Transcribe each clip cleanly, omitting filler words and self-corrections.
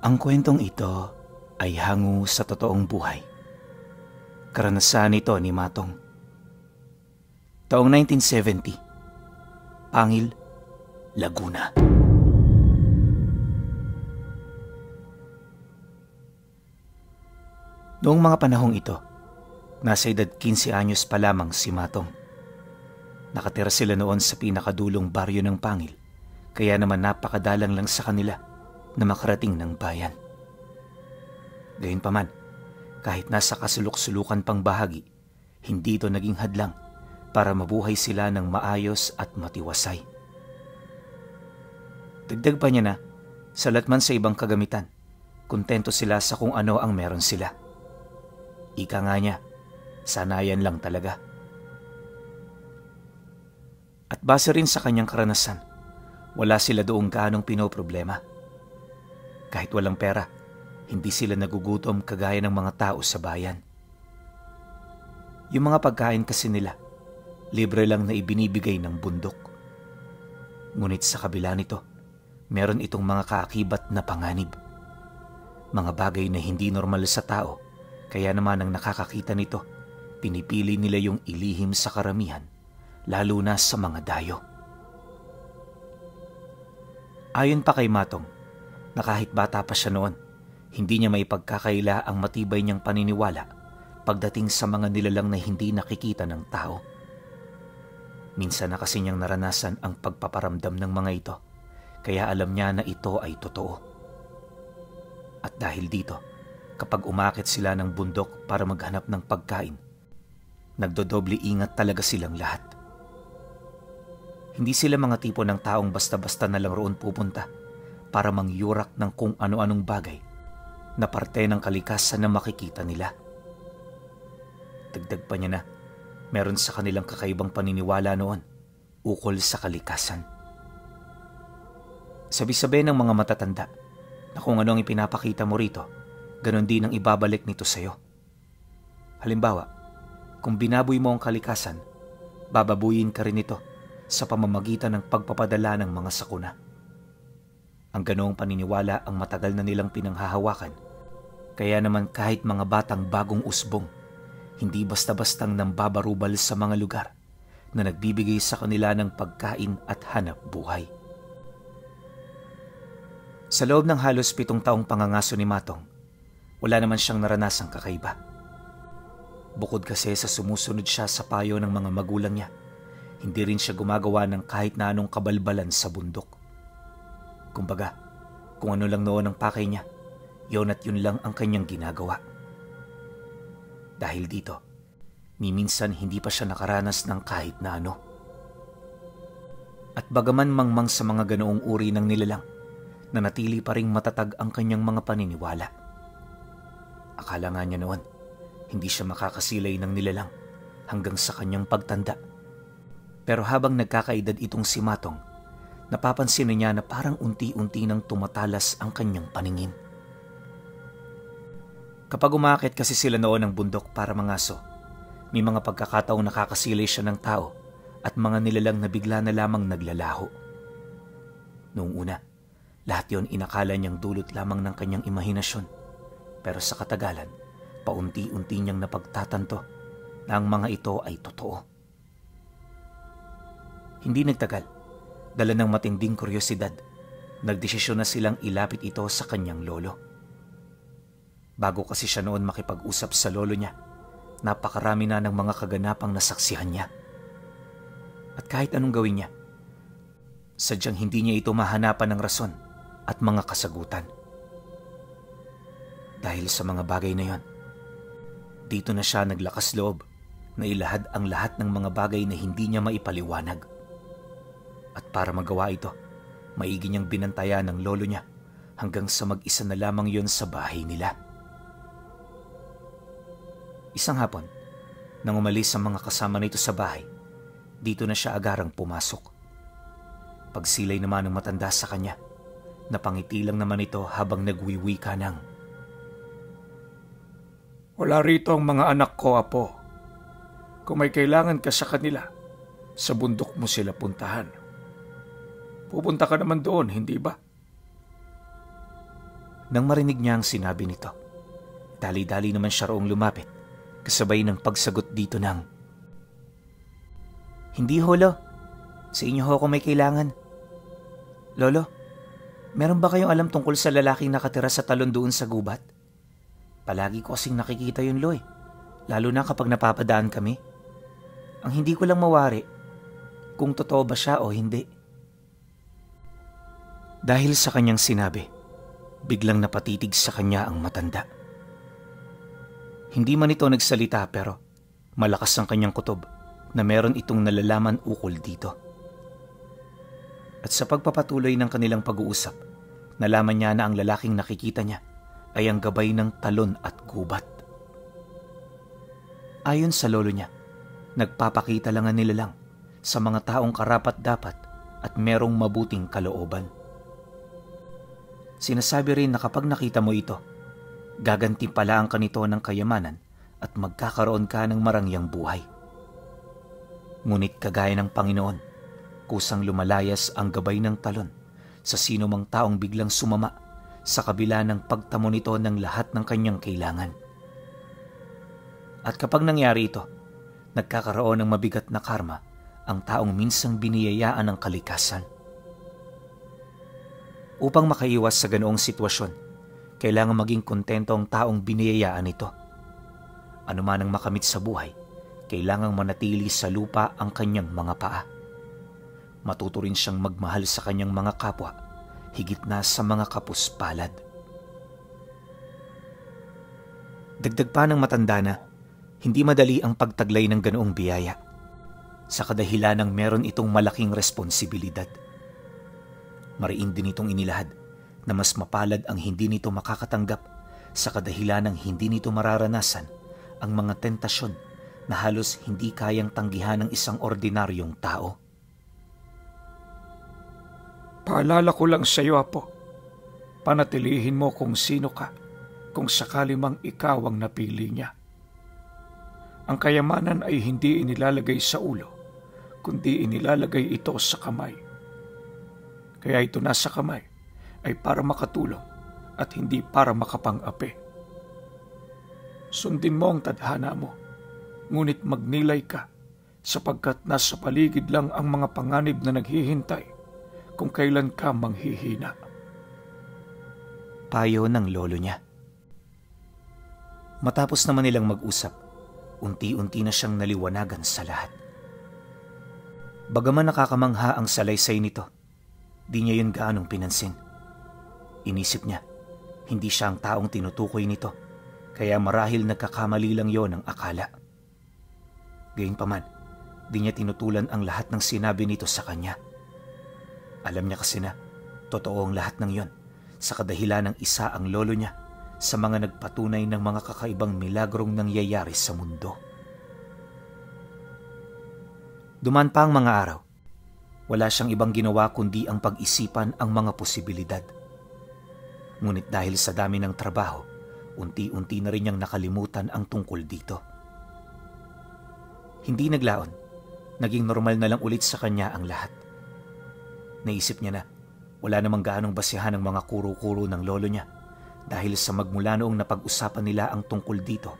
Ang kwentong ito ay hango sa totoong buhay. Karanasan ito ni Matong. Taong 1970, Pangil, Laguna. Noong mga panahong ito, nasa edad 15 anyos pa lamang si Matong. Nakatira sila noon sa pinakadulong baryo ng Pangil, kaya naman napakadalang lang sa kanila na makarating ng bayan. Gayunpaman, kahit nasa kasuluk-sulukan pang bahagi, hindi ito naging hadlang para mabuhay sila ng maayos at matiwasay. Dagdag pa niya na, salat man sa ibang kagamitan, kontento sila sa kung ano ang meron sila. Ika nga niya, sanayan lang talaga. At base rin sa kanyang karanasan, wala sila doong gaanong pinoproblema. Kahit walang pera, hindi sila nagugutom kagaya ng mga tao sa bayan. Yung mga pagkain kasi nila, libre lang na ibinibigay ng bundok. Ngunit sa kabila nito, meron itong mga kaakibat na panganib. Mga bagay na hindi normal sa tao, kaya naman ang nakakakita nito, pinipili nila yung ilihim sa karamihan, lalo na sa mga dayo. Ayon pa kay Matong, na kahit bata pa siya noon, hindi niya maipagkakaila ang matibay niyang paniniwala pagdating sa mga nilalang na hindi nakikita ng tao. Minsan na kasi niyang naranasan ang pagpaparamdam ng mga ito, kaya alam niya na ito ay totoo. At dahil dito, kapag umakit sila ng bundok para maghanap ng pagkain, nagdodoble ingat talaga silang lahat. Hindi sila mga tipo ng taong basta-basta na lang roon pupunta para mangyurak ng kung ano-anong bagay na parte ng kalikasan na makikita nila. Dagdag pa niya na, meron sa kanilang kakaibang paniniwala noon ukol sa kalikasan. Sabi-sabi ng mga matatanda na kung ano ang ipinapakita mo rito, ganon din ang ibabalik nito sa'yo. Halimbawa, kung binaboy mo ang kalikasan, bababuyin ka rin ito sa pamamagitan ng pagpapadala ng mga sakuna. Ang ganoong paniniwala ang matagal na nilang pinanghahawakan, kaya naman kahit mga batang bagong usbong, hindi basta-bastang nambabarubal sa mga lugar na nagbibigay sa kanila ng pagkain at hanap buhay. Sa loob ng halos 7 taong pangangaso ni Matong, wala naman siyang naranasang kakaiba. Bukod kasi sa sumusunod siya sa payo ng mga magulang niya, hindi rin siya gumagawa ng kahit na anong kabalbalan sa bundok. Kumbaga, kung ano lang noon ang pakay niya, yun at yun lang ang kanyang ginagawa. Dahil dito, ni minsan hindi pa siya nakaranas ng kahit na ano. At bagaman mangmang sa mga ganoong uri ng nilalang, nanatili pa ring matatag ang kanyang mga paniniwala. Akala nga niya noon, hindi siya makakasilay ng nilalang hanggang sa kanyang pagtanda. Pero habang nagkakaedad itong si Matong, napapansin niya na parang unti-unti nang tumatalas ang kanyang paningin. Kapag umakit kasi sila noon ng bundok para mangaso, may mga pagkakataong nakakasilay siya ng tao at mga nilalang na bigla na lamang naglalaho. Noong una, lahat yon inakala niyang dulot lamang ng kanyang imahinasyon. Pero sa katagalan, paunti-unti niyang napagtatanto na ang mga ito ay totoo. Hindi nagtagal, dala ng matinding kuryosidad, nagdesisyon na silang ilapit ito sa kanyang lolo. Bago kasi siya noon makipag-usap sa lolo niya, napakarami na ng mga kaganapang nasaksihan niya. At kahit anong gawin niya, sadyang hindi niya ito mahanapan ng rason at mga kasagutan. Dahil sa mga bagay na yon, dito na siya naglakas loob na ilahad ang lahat ng mga bagay na hindi niya maipaliwanag. At para magawa ito, maigi niyang binantayan ng lolo niya hanggang sa mag-isa na lamang yon sa bahay nila. Isang hapon, nang umalis ang mga kasama nito sa bahay, dito na siya agarang pumasok. Pagsilay naman ng matanda sa kanya, napangiti lang naman ito habang nagwiwika ng, "Wala rito ang mga anak ko, apo. Kung may kailangan ka sa kanila, sa bundok mo sila puntahan. Pupunta ka naman doon, hindi ba?" Nang marinig niya ang sinabi nito, dali-dali naman siya roong lumapit, kasabay ng pagsagot dito ng, "Hindi holo, sa inyo ho ako may kailangan." "Lolo, meron ba kayong alam tungkol sa lalaking nakatira sa talon doon sa gubat? Palagi ko kasing nakikita yun, Loy, lalo na kapag napapadaan kami. Ang hindi ko lang mawari, kung totoo ba siya o hindi." Dahil sa kanyang sinabi, biglang napatitig sa kanya ang matanda. Hindi man ito nagsalita pero malakas ang kanyang kutob na meron itong nalalaman ukol dito. At sa pagpapatuloy ng kanilang pag-uusap, nalaman niya na ang lalaking nakikita niya ay ang gabay ng talon at gubat. Ayon sa lolo niya, nagpapakita lang ang nilalang sa mga taong karapat-dapat at merong mabuting kalooban. Sinasabi rin na kapag nakita mo ito, gagantimpalaan ka nito ng kayamanan at magkakaroon ka ng marangyang buhay. Ngunit kagaya ng Panginoon, kusang lumalayas ang gabay ng talon sa sino mang taong biglang sumama sa kabila ng pagtamo nito ng lahat ng kanyang kailangan. At kapag nangyari ito, nagkakaroon ng mabigat na karma ang taong minsang biniyayaan ng kalikasan. Upang makaiwas sa ganoong sitwasyon, kailangan maging kontento ang taong biniyayaan nito. Ano man ang makamit sa buhay, kailangang manatili sa lupa ang kanyang mga paa. Matuto rin siyang magmahal sa kanyang mga kapwa, higit na sa mga kapuspalad. Dagdag pa ng matanda na, hindi madali ang pagtaglay ng ganoong biyaya, sa kadahilan ng meron itong malaking responsibilidad. Mariin din itong inilahad na mas mapalad ang hindi nito makakatanggap sa kadahilan ng hindi nito mararanasan ang mga tentasyon na halos hindi kayang tanggihan ng isang ordinaryong tao. Paalala ko lang sa iyo, Apo, panatilihin mo kung sino ka kung sakali mang ikaw ang napili niya. Ang kayamanan ay hindi inilalagay sa ulo, kundi inilalagay ito sa kamay. Kaya ito nasa kamay ay para makatulong at hindi para makapang-api. Sundin mo ang tadhana mo, ngunit magnilay ka sapagkat nasa paligid lang ang mga panganib na naghihintay kung kailan ka manghihina. Payo ng lolo niya. Matapos naman nilang mag-usap, unti-unti na siyang naliwanagan sa lahat. Bagaman nakakamangha ang salaysay nito, di niya yun gaanong pinansin. Inisip niya, hindi siya ang taong tinutukoy nito, kaya marahil nagkakamali lang yon ang akala. Gayunpaman, di niya tinutulan ang lahat ng sinabi nito sa kanya. Alam niya kasi na, totoo ang lahat ng yon, sa kadahilan ng isa ang lolo niya sa mga nagpatunay ng mga kakaibang milagrong nangyayari sa mundo. Duman pa ang mga araw. Wala siyang ibang ginawa kundi ang pag-isipan ang mga posibilidad. Ngunit dahil sa dami ng trabaho, unti-unti na rin niyang nakalimutan ang tungkol dito. Hindi naglaon, naging normal na lang ulit sa kanya ang lahat. Naisip niya na wala namang gaanong basihan ng mga kuro-kuro ng lolo niya dahil sa magmula noong napag-usapan nila ang tungkol dito,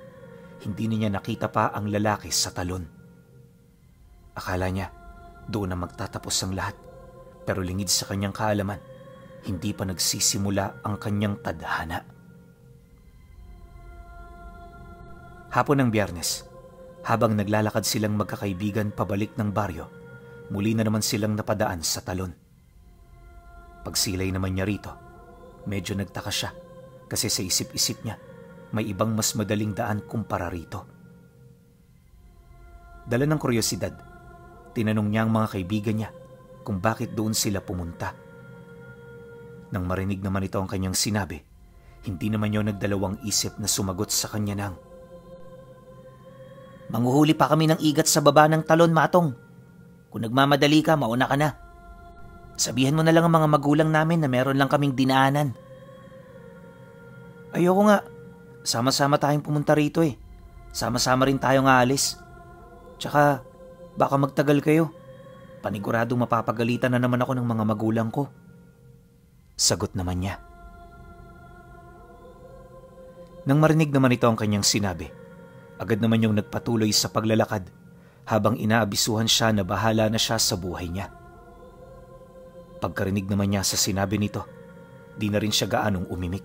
hindi niya nakita pa ang lalaki sa talon. Akala niya doon na magtatapos ang lahat, pero lingid sa kanyang kaalaman, hindi pa nagsisimula ang kanyang tadhana. Hapon ng Biyernes, habang naglalakad silang magkakaibigan pabalik ng baryo, muli na naman silang napadaan sa talon. Pagsilay naman niya rito, medyo nagtaka siya kasi sa isip-isip niya, may ibang mas madaling daan kumpara rito. Dala ng kuryosidad, tinanong niya ang mga kaibigan niya kung bakit doon sila pumunta. Nang marinig naman ito ang kanyang sinabi, hindi naman niya nagdalawang isip na sumagot sa kanya ng, "Manghuhuli pa kami ng igat sa baba ng talon, Matong. Kung nagmamadali ka, mauna ka na. Sabihan mo na lang ang mga magulang namin na meron lang kaming dinaanan." "Ayoko nga. Sama-sama tayong pumunta rito eh. Sama-sama rin tayong aalis. Tsaka, baka magtagal kayo. Paniguradong mapapagalitan na naman ako ng mga magulang ko." Sagot naman niya. Nang marinig naman ito ang kanyang sinabi, agad naman yung nagpatuloy sa paglalakad habang inaabisuhan siya na bahala na siya sa buhay niya. Pagkarinig naman niya sa sinabi nito, di na rin siya gaanong umimik.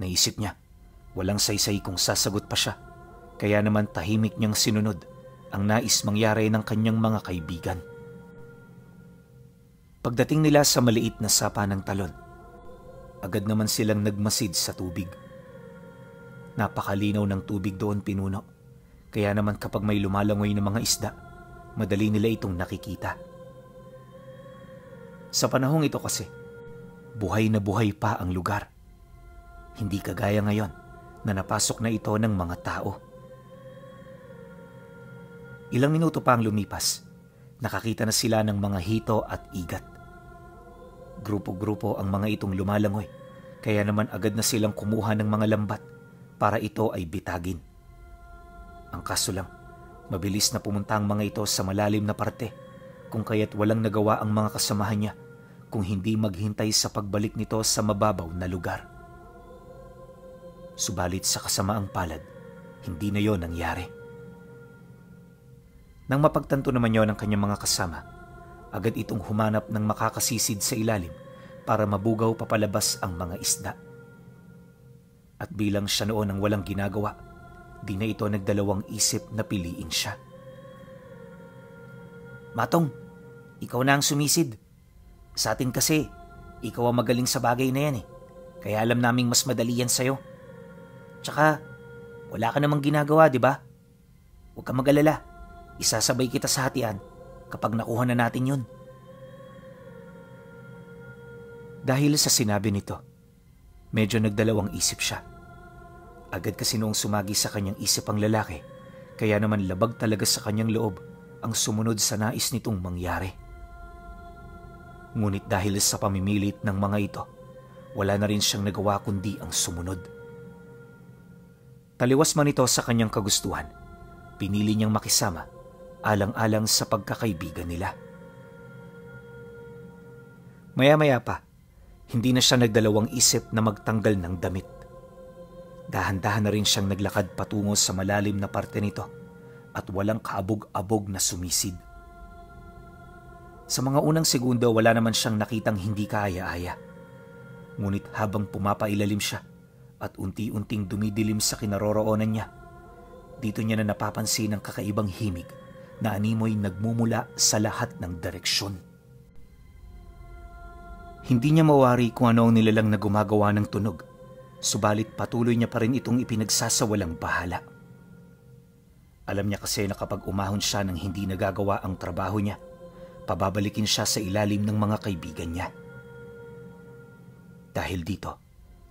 Naisip niya, walang saysay kung sasagot pa siya, kaya naman tahimik niyang sinunod ang nais mangyari ng kanyang mga kaibigan. Pagdating nila sa maliit na sapa ng talon, agad naman silang nagmasid sa tubig. Napakalinaw ng tubig doon, pinuno, kaya naman kapag may lumalangoy na mga isda, madali nila itong nakikita. Sa panahong ito kasi, buhay na buhay pa ang lugar. Hindi kagaya ngayon na napasok na ito ng mga tao. Ilang minuto pa ang lumipas, nakakita na sila ng mga hito at igat. Grupo-grupo ang mga itong lumalangoy, kaya naman agad na silang kumuha ng mga lambat para ito ay bitagin. Ang kaso lang, mabilis na pumunta ang mga ito sa malalim na parte, kung kaya't walang nagawa ang mga kasamahan niya kung hindi maghintay sa pagbalik nito sa mababaw na lugar. Subalit sa kasamaang palad, hindi na yon nangyari. Nang mapagtanto naman yon ng kanyang mga kasama, agad itong humanap ng makakasisid sa ilalim para mabugaw papalabas ang mga isda. At bilang siya noon ang walang ginagawa, di na ito nagdalawang isip na piliin siya. Matong, ikaw na ang sumisid. Sa atin kasi, ikaw ang magaling sa bagay na yan eh. Kaya alam naming mas madali yan sa'yo. Tsaka, wala ka namang ginagawa, di ba? Huwag ka mag-alala. Isasabay kita sa hatian kapag nakuha na natin yun. Dahil sa sinabi nito, medyo nagdalawang isip siya. Agad kasi noong sumagi sa kanyang isip ang lalaki, kaya naman labag talaga sa kanyang loob ang sumunod sa nais nitong mangyari. Ngunit dahil sa pamimilit ng mga ito, wala na rin siyang nagawa kundi ang sumunod. Taliwas man ito sa kanyang kagustuhan, pinili niyang makisama alang-alang sa pagkakaibigan nila. Maya-maya pa, hindi na siya nagdalawang isip na magtanggal ng damit. Dahan-dahan na rin siyang naglakad patungo sa malalim na parte nito at walang kaabog-abog na sumisid. Sa mga unang segundo, wala naman siyang nakitang hindi kaaya-aya. Ngunit habang pumapailalim siya at unti-unting dumidilim sa kinaroroonan niya, dito niya na napapansin ang kakaibang himig na animoy nagmumula sa lahat ng direksyon. Hindi niya mawari kung ano ang nilalang na gumagawa ng tunog, subalit patuloy niya pa rin itong ipinagsasawalang bahala. Alam niya kasi na kapag umahon siya ng hindi nagagawa ang trabaho niya, pababalikin siya sa ilalim ng mga kaibigan niya. Dahil dito,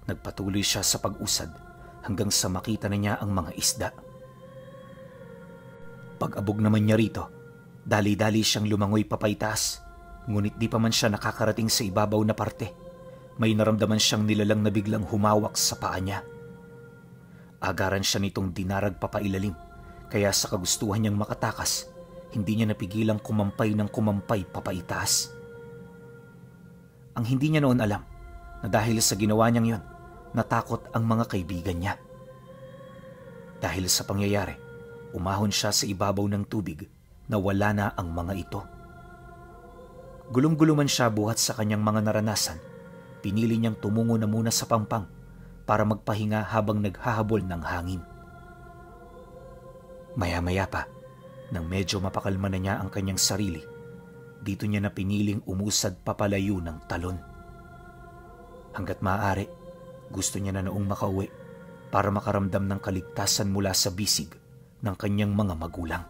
nagpatuloy siya sa pag-usad hanggang sa makita na niya ang mga isda. Pag-abog naman niya rito, dali-dali siyang lumangoy papaitaas, ngunit di pa man siya nakakarating sa ibabaw na parte. May naramdaman siyang nilalang na biglang humawak sa paa niya. Agaran siya nitong dinarag papailalim, kaya sa kagustuhan niyang makatakas, hindi niya napigilang kumampay ng kumampay papaitaas. Ang hindi niya noon alam, na dahil sa ginawa niyang yon, natakot ang mga kaibigan niya. Dahil sa pangyayari, umahon siya sa ibabaw ng tubig na wala na ang mga ito. Gulong-gulo man siya buhat sa kanyang mga naranasan, pinili niyang tumungo na muna sa pampang para magpahinga habang naghahabol ng hangin. Maya-maya pa, nang medyo mapakalma na niya ang kanyang sarili, dito niya na piniling umusad papalayo ng talon. Hanggat maaari, gusto niya na noong makauwi para makaramdam ng kaligtasan mula sa bisig ng kanyang mga magulang.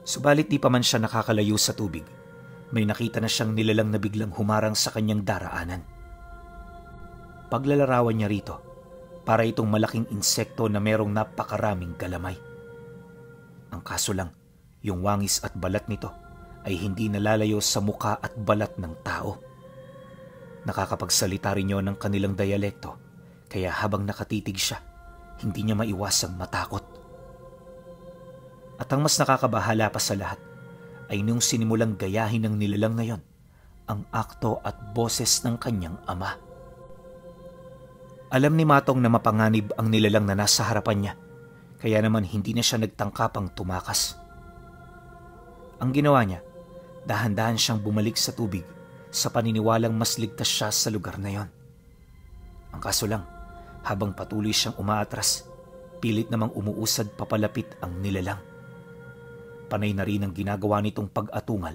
Subalit di pa man siya nakakalayo sa tubig, may nakita na siyang nilalang na biglang humarang sa kanyang daraanan. Paglalarawan niya rito, para itong malaking insekto na merong napakaraming galamay. Ang kaso lang, yung wangis at balat nito ay hindi nalalayo sa muka at balat ng tao. Nakakapagsalita rin yun ng kanilang dialekto, kaya habang nakatitig siya, hindi niya maiwasang matakot. At ang mas nakakabahala pa sa lahat ay nung sinimulang gayahin ng nilalang na yon ang akto at boses ng kanyang ama. Alam ni Matong na mapanganib ang nilalang na nasa harapan niya, kaya naman hindi na siya nagtangkapang tumakas. Ang ginawa niya, dahan-dahan siyang bumalik sa tubig sa paniniwalang mas ligtas siya sa lugar na yon. Ang kaso lang, habang patuloy siyang umaatras, pilit namang umuusad papalapit ang nilalang. Panay na rin ang ginagawa nitong pag-atungal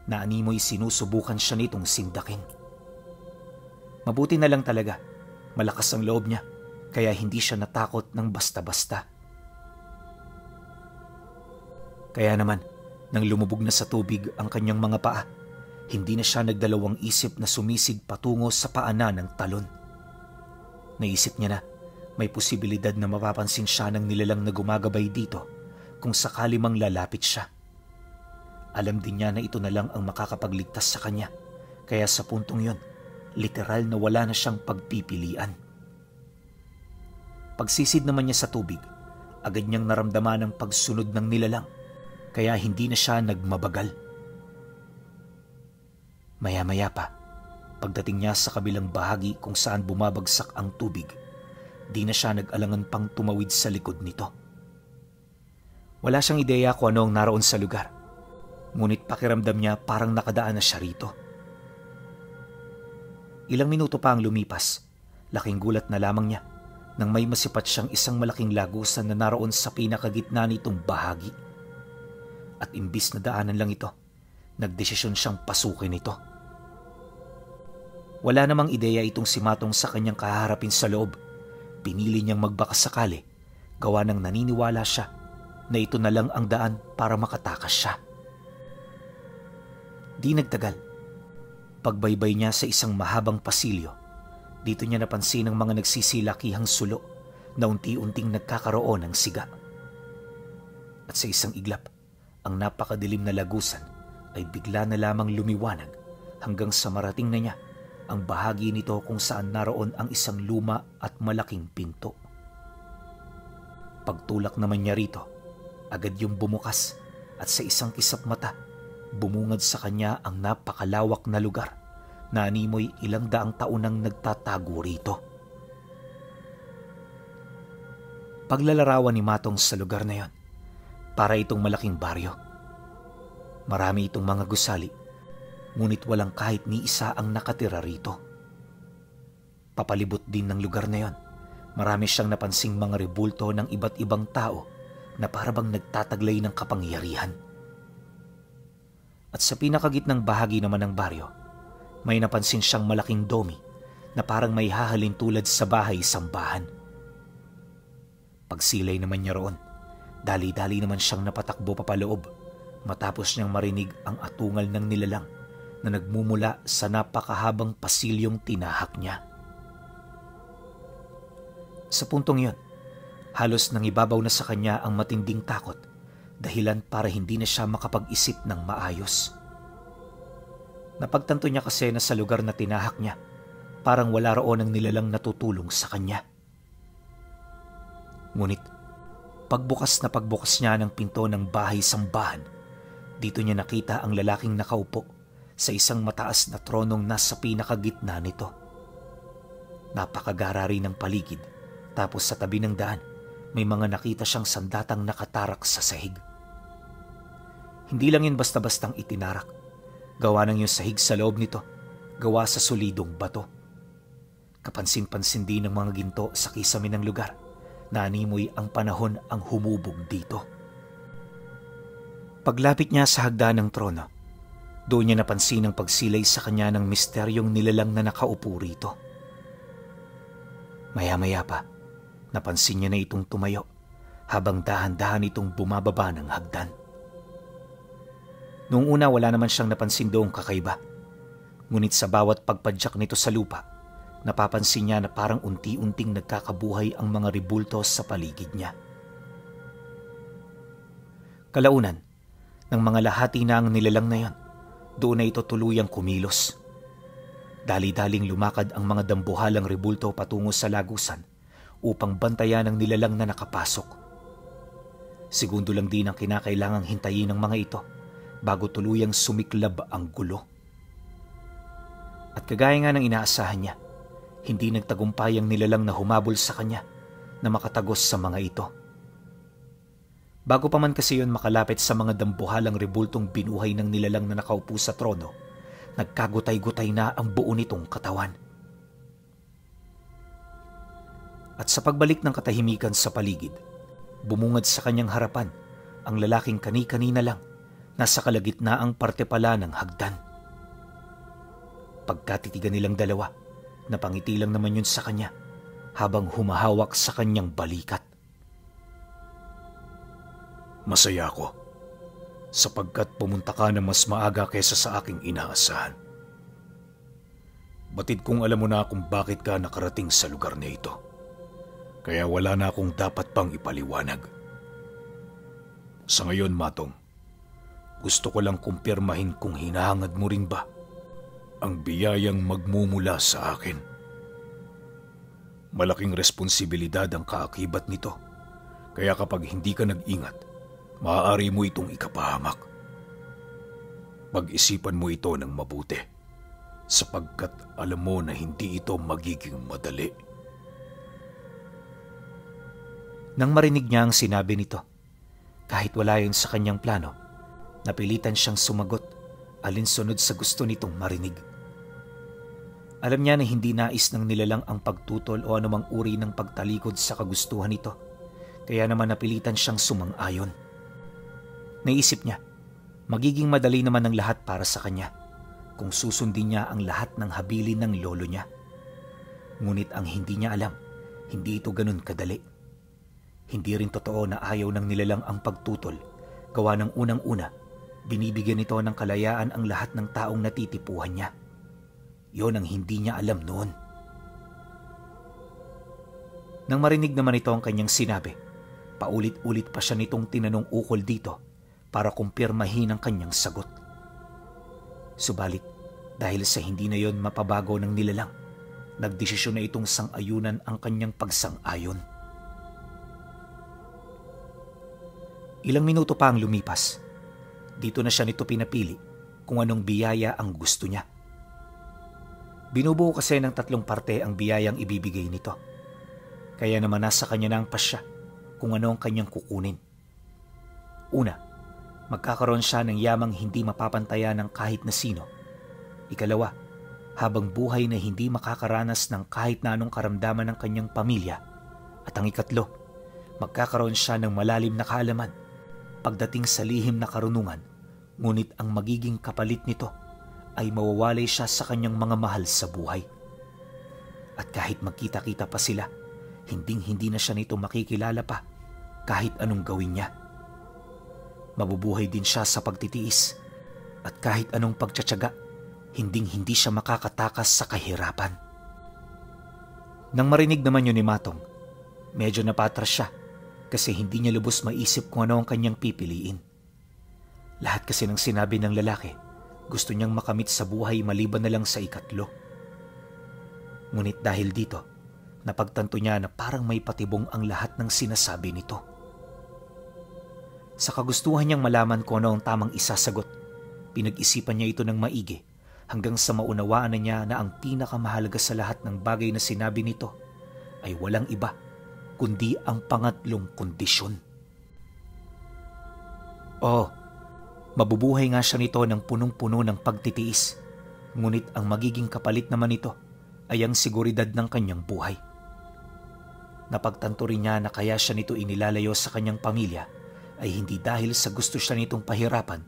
na animoy sinusubukan siya nitong sindakin. Mabuti na lang talaga, malakas ang loob niya, kaya hindi siya natakot ng basta-basta. Kaya naman, nang lumubog na sa tubig ang kanyang mga paa, hindi na siya nagdalawang isip na sumisig patungo sa paanan ng talon. Naisip niya na may posibilidad na mapapansin siya ng nilalang na gumagabay dito kung sakali mang lalapit siya. Alam din niya na ito na lang ang makakapagligtas sa kanya, kaya sa puntong yon, literal na wala na siyang pagpipilian. Pagsisid naman niya sa tubig, agad niyang naramdaman ang pagsunod ng nilalang, kaya hindi na siya nagmabagal. Maya-maya pa, pagdating niya sa kabilang bahagi kung saan bumabagsak ang tubig, di na siya nag-alangan pang tumawid sa likod nito. Wala siyang ideya kung ano ang naroon sa lugar, ngunit pakiramdam niya parang nakadaan na siya rito. Ilang minuto pa ang lumipas, laking gulat na lamang niya nang may masipat siyang isang malaking lagusan na naroon sa pinakagitna nitong bahagi. At imbis na daanan lang ito, nagdesisyon siyang pasukin ito. Wala namang ideya itong si Matong sa kanyang kaharapin sa loob. Pinili niyang magbakasakali, gawa ng naniniwala siya na ito na lang ang daan para makatakas siya. Di nagtagal, pagbaybay niya sa isang mahabang pasilyo, dito niya napansin ang mga nagsisilakihang sulo na unti-unting nagkakaroon ng siga. At sa isang iglap, ang napakadilim na lagusan ay bigla na lamang lumiwanag hanggang sa marating na niya ang bahagi nito kung saan naroon ang isang luma at malaking pinto. Pagtulak naman niya rito, agad yung bumukas at sa isang kisap mata, bumungad sa kanya ang napakalawak na lugar na animoy ilang daang taon nang nagtatago rito. Paglalarawan ni Matong sa lugar na yon, para itong malaking baryo. Marami itong mga gusali, ngunit walang kahit ni isa ang nakatira rito. Papalibot din ng lugar na yon, marami siyang napansing mga rebulto ng iba't ibang tao na parabang nagtataglay ng kapangyarihan. At sa pinakagitnang bahagi naman ng baryo, may napansin siyang malaking domi na parang may hahalin tulad sa bahay-sambahan. Pagsilay naman niya roon, dali-dali naman siyang napatakbo papaloob matapos niyang marinig ang atungal ng nilalang na nagmumula sa napakahabang pasilyong tinahak niya. Sa puntong yon, halos nangibabaw na sa kanya ang matinding takot, dahilan para hindi na siya makapag-isip ng maayos. Napagtanto niya kasi na sa lugar na tinahak niya, parang wala roon ang nilalang natutulong sa kanya. Ngunit, pagbukas niya ng pinto ng bahay-sambahan, dito niya nakita ang lalaking nakaupo sa isang mataas na tronong nasa pinakagitna nito. Napakagara rin ng paligid, tapos sa tabi ng daan, may mga nakita siyang sandatang nakatarak sa sahig. Hindi lang yun basta-bastang itinarak. Gawa ng yung sahig sa loob nito, gawa sa solidong bato. Kapansin-pansin din ng mga ginto sa kisame ng lugar na animoy ang panahon ang humubog dito. Paglapit niya sa hagdan ng trono, doon niya napansin ang pagsilay sa kanya ng misteryong nilalang na nakaupo rito. Maya-maya pa, napansin niya na itong tumayo habang dahan-dahan itong bumababa ng hagdan. Noong una wala naman siyang napansin doong kakaiba, ngunit sa bawat pagpadyak nito sa lupa, napapansin niya na parang unti-unting nagkakabuhay ang mga rebultos sa paligid niya. Kalaunan, nang mga lahati na ang nilalang na yon, doon na ito tuluyang kumilos. Dali-daling lumakad ang mga dambuhalang rebulto patungo sa lagusan upang bantayan ang nilalang na nakapasok. Segundo lang din ang kinakailangang hintayin ng mga ito bago tuluyang sumiklab ang gulo. At kagaya nga ng inaasahan niya, hindi nagtagumpay ang nilalang na humabol sa kanya na makatagos sa mga ito. Bago pa man kasi yun makalapit sa mga dambuhalang rebultong binuhay ng nilalang na nakaupo sa trono, nagkagutay-gutay na ang buo nitong katawan. At sa pagbalik ng katahimikan sa paligid, bumungad sa kanyang harapan ang lalaking kani-kanina lang nasa kalagitnaang parte pala ng hagdan. Pagkatitigan nilang dalawa, napangiti lang naman yun sa kanya habang humahawak sa kanyang balikat. Masaya ako sapagkat pumunta ka na mas maaga kaysa sa aking inaasahan. Batid kong alam mo na kung bakit ka nakarating sa lugar na ito. Kaya wala na akong dapat pang ipaliwanag. Sa ngayon, Matong, gusto ko lang kumpirmahin kung hinahangad mo rin ba ang biyayang magmumula sa akin. Malaking responsibilidad ang kaakibat nito. Kaya kapag hindi ka nag-ingat, maaari mo itong ikapahamak. Pag-isipan mo ito ng mabuti, sapagkat alam mo na hindi ito magiging madali. Nang marinig niya ang sinabi nito, kahit wala yun sa kanyang plano, napilitan siyang sumagot alinsunod sa gusto nitong marinig. Alam niya na hindi nais ng nilalang ang pagtutol o anumang uri ng pagtalikod sa kagustuhan nito, kaya naman napilitan siyang sumang-ayon. Naisip niya, magiging madali naman ang lahat para sa kanya kung susundin niya ang lahat ng habilin ng lolo niya. Ngunit ang hindi niya alam, hindi ito ganun kadali. Hindi rin totoo na ayaw ng nilalang ang pagtutol, gawa ng unang-una, binibigyan nito ng kalayaan ang lahat ng taong natitipuhan niya. Yon ang hindi niya alam noon. Nang marinig naman ito ang kanyang sinabi, paulit-ulit pa siya nitong tinanong ukol dito para kumpirmahin ang kanyang sagot. Subalit, dahil sa hindi na yon mapabago ng nilalang, nagdesisyon na itong sang-ayunan ang kanyang pagsang-ayon. Ilang minuto pa ang lumipas. Dito na siya nito pinapili kung anong biyaya ang gusto niya. Binubuo kasi ng 3 parte ang biyayang ibibigay nito. Kaya naman nasa kanya na ang pasya kung ano ang kanyang kukunin. Una, magkakaroon siya ng yamang hindi mapapantayan ng kahit na sino. Ikalawa, habang buhay na hindi makakaranas ng kahit na anong karamdaman ng kanyang pamilya. At ang ikatlo, magkakaroon siya ng malalim na kaalaman pagdating sa lihim na karunungan, ngunit ang magiging kapalit nito ay mawawalay siya sa kanyang mga mahal sa buhay. At kahit magkita-kita pa sila, hinding-hindi na siya nito makikilala pa kahit anong gawin niya. Mabubuhay din siya sa pagtitiis at kahit anong pagtsatsaga, hinding-hindi siya makakatakas sa kahirapan. Nang marinig naman yun ni Matong, medyo napatras siya kasi hindi niya lubos maisip kung ano ang kanyang pipiliin. Lahat kasi ng sinabi ng lalaki, gusto niyang makamit sa buhay maliban na lang sa ikatlo. Ngunit dahil dito, napagtanto niya na parang may patibong ang lahat ng sinasabi nito. Sa kagustuhan niyang malaman kung ano ang tamang isasagot, pinag-isipan niya ito ng maigi hanggang sa maunawaan na niya na ang pinakamahalaga sa lahat ng bagay na sinabi nito ay walang iba kundi ang pangatlong kondisyon. Mabubuhay nga siya nito ng punong-puno ng pagtitiis, ngunit ang magiging kapalit naman nito ay ang seguridad ng kanyang buhay. Napagtanto rin niya na kaya siya nito inilalayo sa kanyang pamilya ay hindi dahil sa gusto siya nitong pahirapan,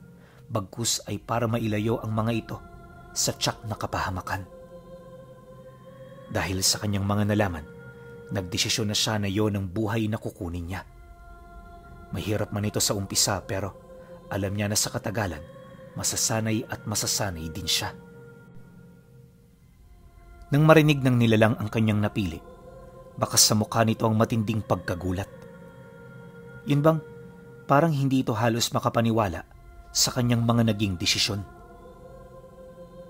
bagkus ay para mailayo ang mga ito sa tiyak na kapahamakan. Dahil sa kanyang mga nalaman, nagdesisyon na siya na yon ang buhay na kukunin niya. Mahirap man ito sa umpisa pero alam niya na sa katagalan, masasanay at masasanay din siya. Nang marinig ng nilalang ang kanyang napili, bakas sa mukha nito ang matinding pagkagulat. Yun bang parang hindi ito halos makapaniwala sa kanyang mga naging desisyon.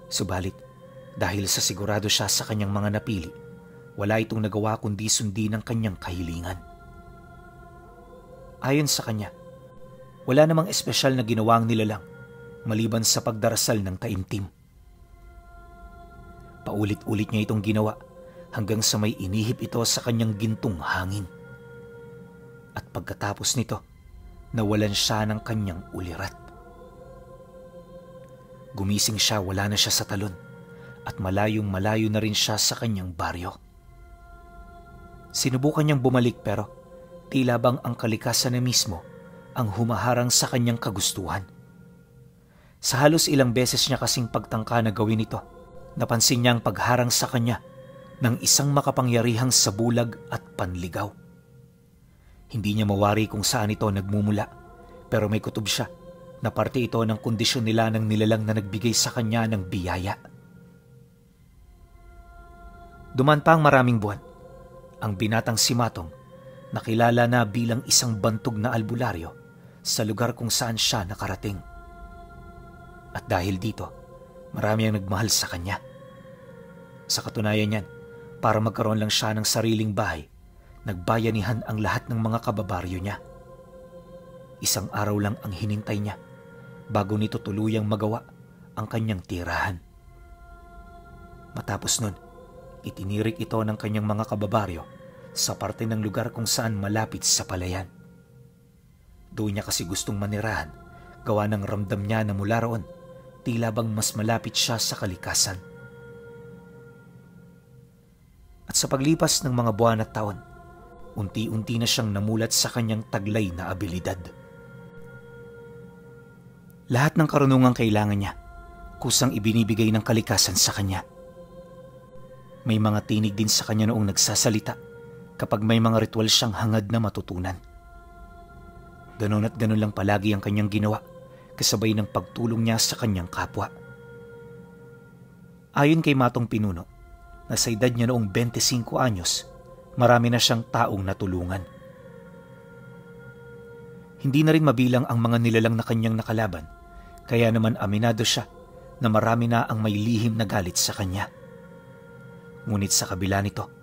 Subalit, dahil sa sigurado siya sa kanyang mga napili, wala itong nagawa kundi sundin ang kanyang kahilingan. Ayon sa kanya, wala namang espesyal na ginawa ang nilalang maliban sa pagdarasal ng taimtim. Paulit-ulit niya itong ginawa hanggang sa may inihip ito sa kanyang gintong hangin. At pagkatapos nito, nawalan siya ng kanyang ulirat. Gumising siya, wala na siya sa talon at malayong malayo na rin siya sa kanyang baryo. Sinubukan niyang bumalik pero tila bang ang kalikasan na mismo ang humaharang sa kanyang kagustuhan. Sa halos ilang beses niya kasing pagtangka na gawin ito, napansin niya ang pagharang sa kanya ng isang makapangyarihang sabulag at panligaw. Hindi niya mawari kung saan ito nagmumula, pero may kutob siya na parte ito ng kondisyon nila ng nilalang na nagbigay sa kanya ng biyaya. Duman pa ang maraming buwan, ang binatang si Matong nakilala na bilang isang bantog na albularyo sa lugar kung saan siya nakarating. At dahil dito, marami ang nagmahal sa kanya. Sa katunayan niyan, para magkaroon lang siya ng sariling bahay, nagbayanihan ang lahat ng mga kababaryo niya. Isang araw lang ang hinintay niya bago nito tuluyang magawa ang kanyang tirahan. Matapos nun, itinirik ito ng kanyang mga kababaryo sa parte ng lugar kung saan malapit sa palayan. Doon niya kasi gustong manirahan, gawa ng ramdam niya na mula roon, tila bang mas malapit siya sa kalikasan. At sa paglipas ng mga buwan at taon, unti-unti na siyang namulat sa kanyang taglay na abilidad. Lahat ng karunungang kailangan niya, kusang ibinibigay ng kalikasan sa kanya. May mga tinig din sa kanya noong nagsasalita kapag may mga ritual siyang hangad na matutunan. Ganon at ganon lang palagi ang kanyang ginawa, kasabay ng pagtulong niya sa kanyang kapwa. Ayon kay Matong Pinuno, na sa edad niya noong 25 anyos, marami na siyang taong natulungan. Hindi na rin mabilang ang mga nilalang na kanyang nakalaban, kaya naman aminado siya na marami na ang may lihim na galit sa kanya. Ngunit sa kabila nito,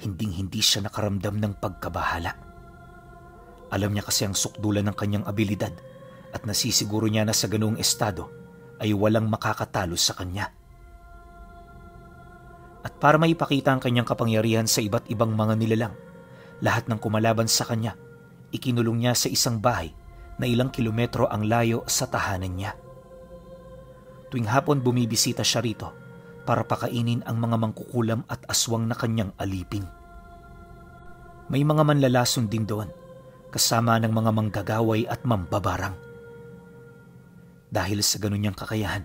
hinding-hindi siya nakaramdam ng pagkabahala. Alam niya kasi ang sukdulan ng kanyang abilidad at nasisiguro niya na sa ganoong estado ay walang makakatalo sa kanya. At para maipakita ang kanyang kapangyarihan sa iba't ibang mga nilalang, lahat ng kumalaban sa kanya, ikinulong niya sa isang bahay na ilang kilometro ang layo sa tahanan niya. Tuwing hapon bumibisita siya rito para pakainin ang mga mangkukulam at aswang na kanyang alipin. May mga manlalason din doon, kasama ng mga manggagaway at mambabarang. Dahil sa ganun niyang kakayahan,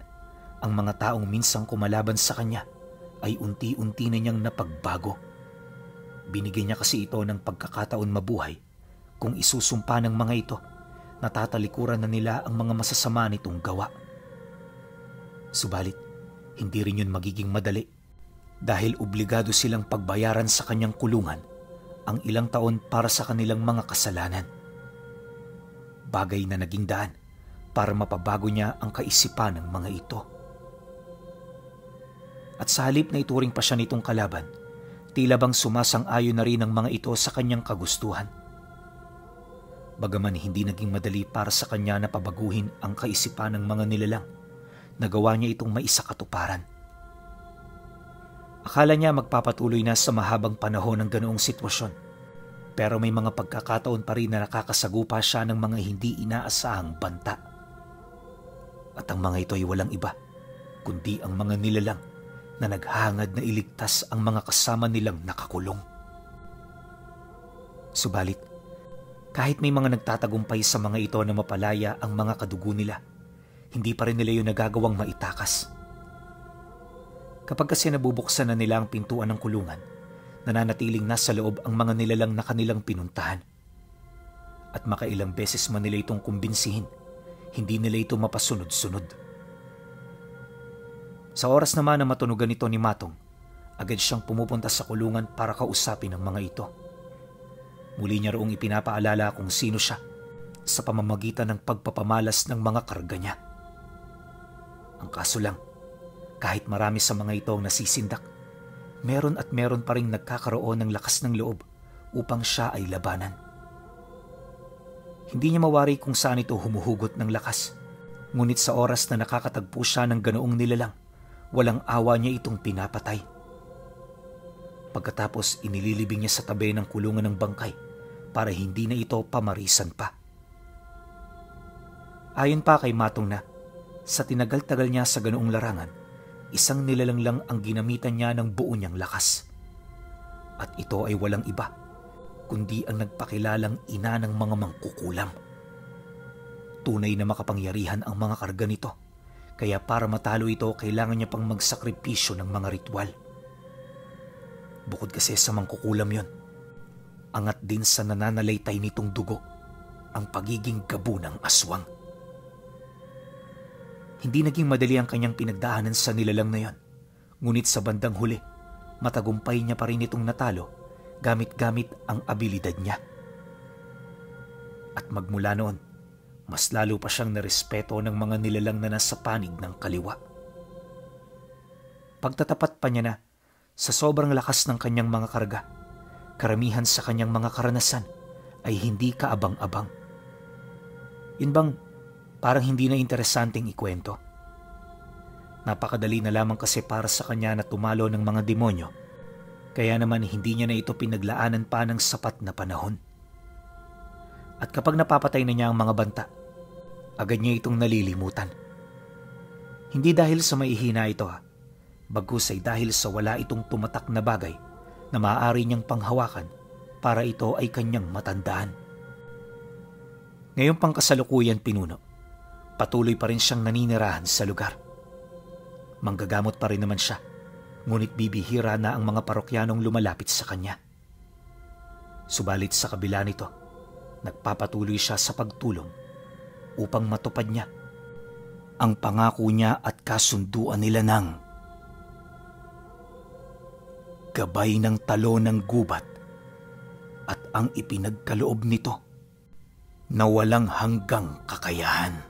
ang mga taong minsang kumalaban sa kanya ay unti-unti na niyang napagbago. Binigyan niya kasi ito ng pagkakataon mabuhay. Kung isusumpa ng mga ito, natatalikuran na nila ang mga masasama nitong gawa. Subalit, hindi rin yun magiging madali dahil obligado silang pagbayaran sa kanyang kulungan ang ilang taon para sa kanilang mga kasalanan. Bagay na naging daan para mapabago niya ang kaisipan ng mga ito. At sa halip na ituring pa siya nitong kalaban, tila bang sumasang-ayon na rin ang mga ito sa kanyang kagustuhan. Bagaman hindi naging madali para sa kanya na pabaguhin ang kaisipan ng mga nilalang, nagawa niya itong maisakatuparan. Akala niya magpapatuloy na sa mahabang panahon ng ganoong sitwasyon, pero may mga pagkakataon pa rin na nakakasagupa siya ng mga hindi inaasahang banta. At ang mga ito ay walang iba, kundi ang mga nilalang na naghangad na iligtas ang mga kasama nilang nakakulong. Subalit, kahit may mga nagtatagumpay sa mga ito na mapalaya ang mga kadugo nila, hindi pa rin nila yun nagagawang maitakas. Kapag kasi nabubuksan na nila ang pintuan ng kulungan, nananatiling nasa loob ang mga nilalang na kanilang pinuntahan. At makailang beses man nila itong kumbinsihin, hindi nila ito mapasunod-sunod. Sa oras naman na matunugan ito ni Matong, agad siyang pumupunta sa kulungan para kausapin ang mga ito. Muli niya roong ipinapaalala kung sino siya sa pamamagitan ng pagpapamalas ng mga karga niya. Ang kaso lang, kahit marami sa mga ito ang nasisindak, meron at meron pa rin nagkakaroon ng lakas ng loob upang siya ay labanan. Hindi niya mawari kung saan ito humuhugot ng lakas, ngunit sa oras na nakakatagpo siya ng ganoong nilalang, walang awa niya itong pinapatay. Pagkatapos inililibing niya sa tabi ng kulungan ng bangkay para hindi na ito pamarisan pa. Ayon pa kay Matong na, sa tinagal-tagal niya sa ganoong larangan, isang nilalang lang ang ginamitan niya ng buo niyang lakas. At ito ay walang iba, kundi ang nagpakilalang ina ng mga mangkukulam. Tunay na makapangyarihan ang mga karga nito, kaya para matalo ito kailangan niya pang magsakripisyo ng mga ritual. Bukod kasi sa mangkukulam yon, angat din sa nananalaytay nitong dugo ang pagiging gabo ng aswang. Hindi naging madali ang kanyang pinagdaanan sa nilalang na yon, ngunit sa bandang huli, matagumpay niya pa rin itong natalo gamit-gamit ang abilidad niya. At magmula noon, mas lalo pa siyang narespeto ng mga nilalang na nasa panig ng kaliwa. Pagtatapat pa niya na, sa sobrang lakas ng kanyang mga karga, karamihan sa kanyang mga karanasan ay hindi kaabang-abang. Yun bang parang hindi na interesanteng ikwento? Napakadali na lamang kasi para sa kanya na tumalo ng mga demonyo, kaya naman hindi niya na ito pinaglaanan pa ng sapat na panahon. At kapag napapatay na niya ang mga banta, agad niya itong nalilimutan. Hindi dahil sa maihina ito bagkus ay dahil sa wala itong tumatak na bagay na maaari niyang panghawakan para ito ay kanyang matandaan. Ngayong pangkasalukuyan pinuno, patuloy pa rin siyang naninirahan sa lugar. Manggagamot pa rin naman siya, ngunit bibihira na ang mga parokyanong lumalapit sa kanya. Subalit sa kabila nito, nagpapatuloy siya sa pagtulong upang matupad niya ang pangako niya at kasunduan nila ng gabay ng talo ng gubat at ang ipinagkaloob nito na walang hanggang kakayahan.